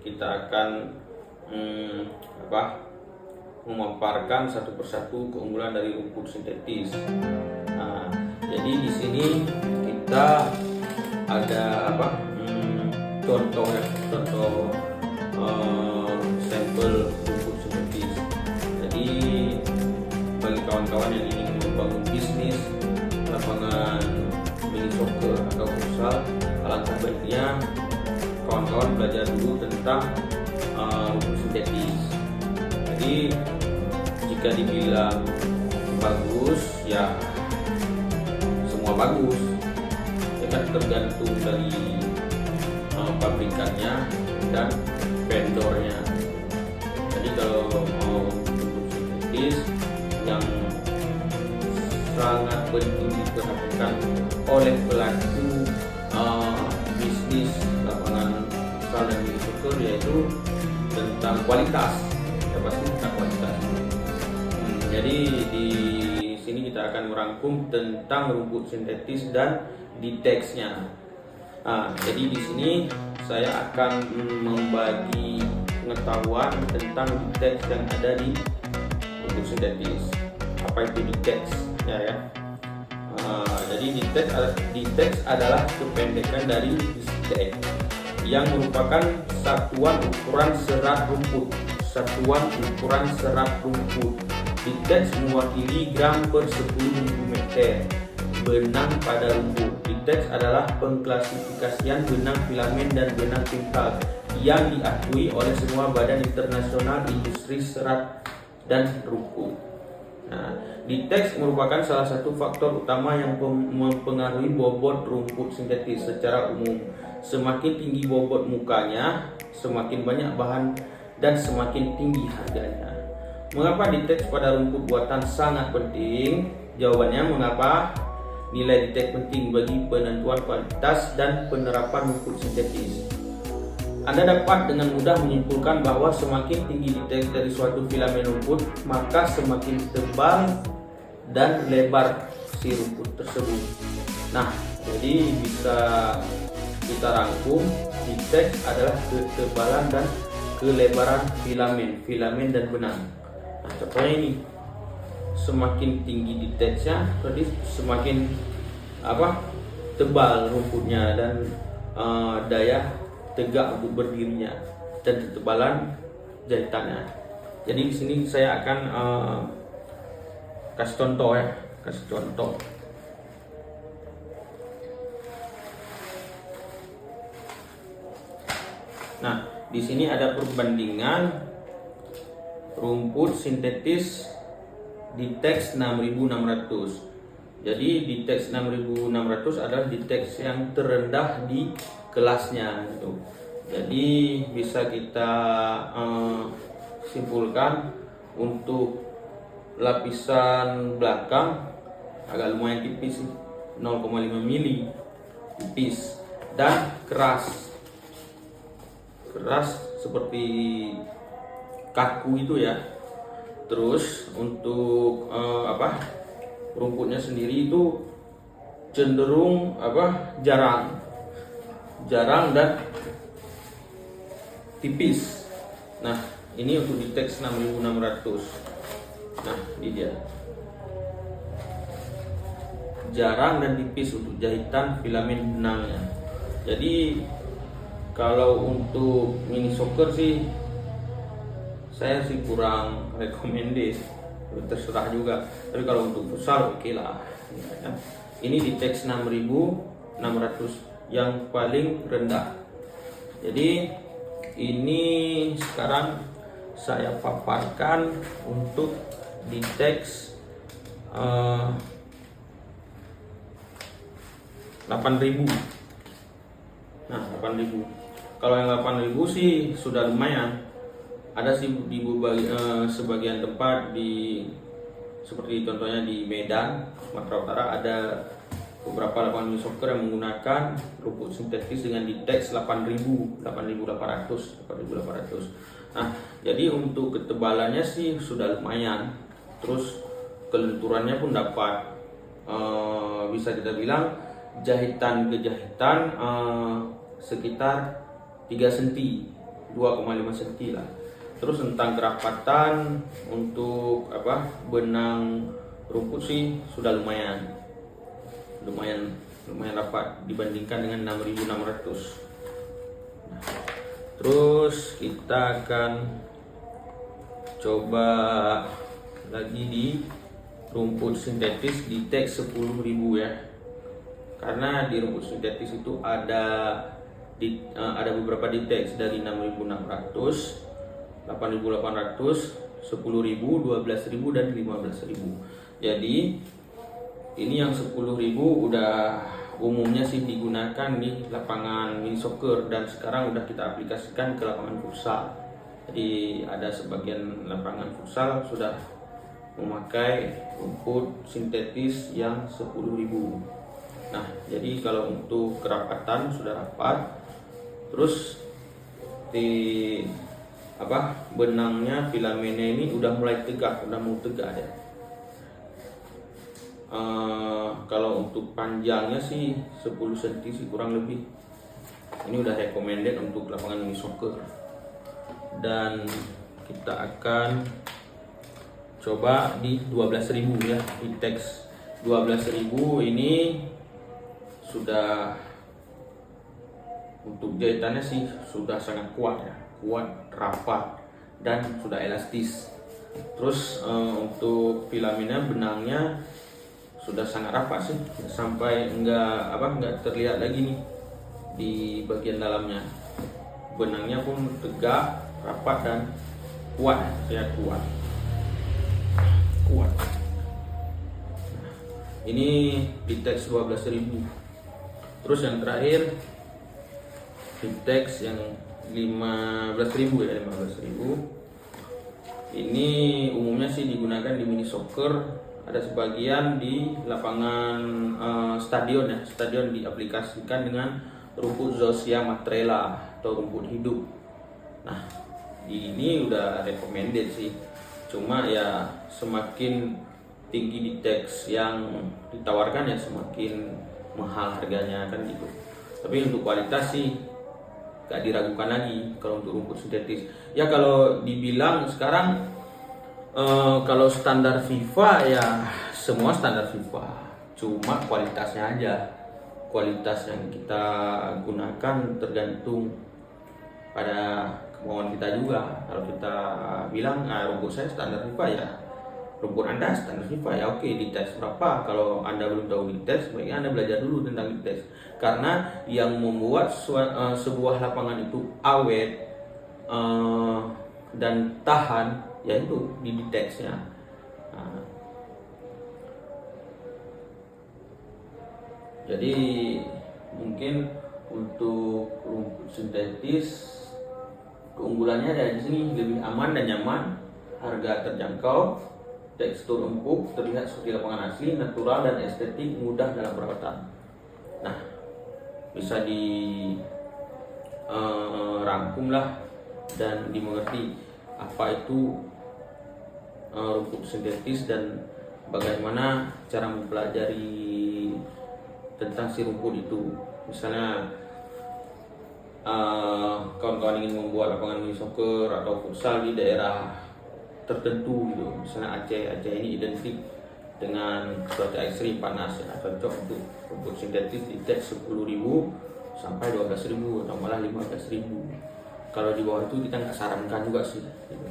kita akan memaparkan satu persatu keunggulan dari rumput sintetis. Nah, jadi di sini kita ada contoh sampel rumput sintetis. Jadi bagi kawan-kawan yang ingin membangun bisnis, lapangan mini soccer atau futsal, alangkah baiknya kawan-kawan belajar dulu tentang rumput sintetis. Jadi jika dibilang bagus, ya semua bagus, ya kan tergantung dari pabrikannya dan vendornya. Jadi kalau mau rumput sintetis yang sangat penting diperhatikan oleh pelaku bisnis lapangan futsal dan mini soccer, yaitu tentang kualitas. Ya pasti tentang kualitas. Jadi di sini kita akan merangkum tentang rumput sintetis dan diteksnya. Jadi di sini saya akan membagi pengetahuan tentang diteks yang ada di rumput sintetis. Apa itu diteks? Ya. Jadi diteks adalah kependekan dari distek, yang merupakan satuan ukuran serat rumput. Diteks mewakili gram per 10 mm benang pada rumput. Diteks adalah pengklasifikasian benang filamen dan benang timpal yang diakui oleh semua badan internasional industri serat dan rumput. Nah, diteks merupakan salah satu faktor utama yang mempengaruhi bobot rumput sintetis secara umum. Semakin tinggi bobot mukanya, semakin banyak bahan dan semakin tinggi harganya. Mengapa diteks pada rumput buatan sangat penting? Jawabannya, mengapa nilai diteks penting bagi penentuan kualitas dan penerapan rumput sintetis. Anda dapat dengan mudah menyimpulkan bahwa semakin tinggi diteks dari suatu filamen rumput, maka semakin tebal dan lebar si rumput tersebut. Nah, jadi bisa kita rangkum, diteks adalah ketebalan dan kelebaran filamen dan benang. Nah, contohnya ini, semakin tinggi diteksnya, berarti semakin tebal rumputnya dan daya tegak untuk berdirinya dan ketebalan jahitannya. Jadi di sini saya akan kasih contoh. Nah, di sini ada perbandingan rumput sintetis diteks 6600. Jadi diteks 6600 adalah diteks yang terendah di kelasnya gitu. Jadi bisa kita simpulkan untuk lapisan belakang agak lumayan tipis, 0,5 mili tipis, dan keras seperti kaku itu ya. Terus untuk rumputnya sendiri itu cenderung jarang dan tipis. Nah, ini untuk diteks 6600. Nah, ini dia. Jarang dan tipis untuk jahitan filamen benangnya. Jadi kalau untuk mini soccer sih saya kurang rekomendasi, terserah juga. Tapi kalau untuk futsal oke lah. Ya. Ini diteks 6600 yang paling rendah. Jadi ini sekarang saya paparkan untuk diteks 8000. Nah, 8000. Kalau yang 8000 sih sudah lumayan. Ada sih di sebagian tempat seperti contohnya di Medan, Sumatera Utara, ada beberapa lapangan mini soccer yang menggunakan rumput sintetis dengan diteks 8800. Nah, jadi untuk ketebalannya sih sudah lumayan. Terus kelenturannya pun dapat, bisa kita bilang jahitan ke jahitan sekitar 3 cm 2,5 cm lah. Terus tentang kerapatan untuk benang rumput sih sudah lumayan rapat dibandingkan dengan 6.600. Nah, terus kita akan coba lagi di rumput sintetis di teks 10.000 ya. Karena di rumput sintetis itu ada beberapa di teks dari 6.600, 8.800, 10.000, 12.000 dan 15.000. Jadi ini yang 10.000 udah umumnya sih digunakan di lapangan mini soccer, dan sekarang udah kita aplikasikan ke lapangan futsal. Jadi ada sebagian lapangan futsal sudah memakai rumput sintetis yang 10.000. Nah, jadi kalau untuk kerapatan sudah rapat, terus di benangnya, filamennya ini udah mulai tegak, udah mau tegak ya. Kalau untuk panjangnya sih 10 cm sih kurang lebih. Ini udah recommended untuk lapangan mini soccer. Dan kita akan coba di 12.000 ya, di teks 12.000 ini sudah untuk jahitannya sih sudah sangat kuat ya, kuat, rapat, dan sudah elastis. Terus untuk filamennya, benangnya sudah sangat rapat sih, sampai enggak terlihat lagi nih di bagian dalamnya. Benangnya pun tegak, rapat, dan kuat, sangat kuat. Ini Pitex 12.000. Terus yang terakhir Pitex yang 15.000 ya, 15.000. Ini umumnya sih digunakan di mini soccer. Ada sebagian di lapangan stadion ya. Stadion diaplikasikan dengan rumput Zosia matrela atau rumput hidup. Nah, ini udah recommended sih. Cuma ya semakin tinggi di teks yang ditawarkan ya semakin mahal harganya kan gitu. Tapi untuk kualitas sih gak diragukan lagi kalau untuk rumput sintetis. Ya kalau dibilang sekarang kalau standar FIFA ya semua standar FIFA, cuma kualitasnya aja. Kualitas yang kita gunakan tergantung pada kemauan kita juga. Kalau kita bilang rumput saya standar FIFA, ya rumput Anda standar FIFA, ya oke, dites berapa. Kalau Anda belum tahu dites, baiknya Anda belajar dulu tentang dites. Karena yang membuat sebuah lapangan itu awet dan tahan, yaitu di ditesnya. Nah, jadi mungkin untuk rumput sintetis keunggulannya ada di sini, lebih aman dan nyaman, harga terjangkau, tekstur empuk, terlihat seperti lapangan asli, natural dan estetik, mudah dalam perawatan. Nah, bisa dirangkum lah dan dimengerti apa itu rumput sintetis dan bagaimana cara mempelajari tentang si rumput itu. Misalnya kawan-kawan ingin membuat lapangan mini soccer atau futsal di daerah tertentu gitu, misalnya Aceh ini identik dengan cuaca ekstrim panas ya, cocok untuk rumput sintetis di teks 10.000 sampai 12.000 atau malah 15.000. Kalau di bawah itu kita nggak sarankan juga sih gitu.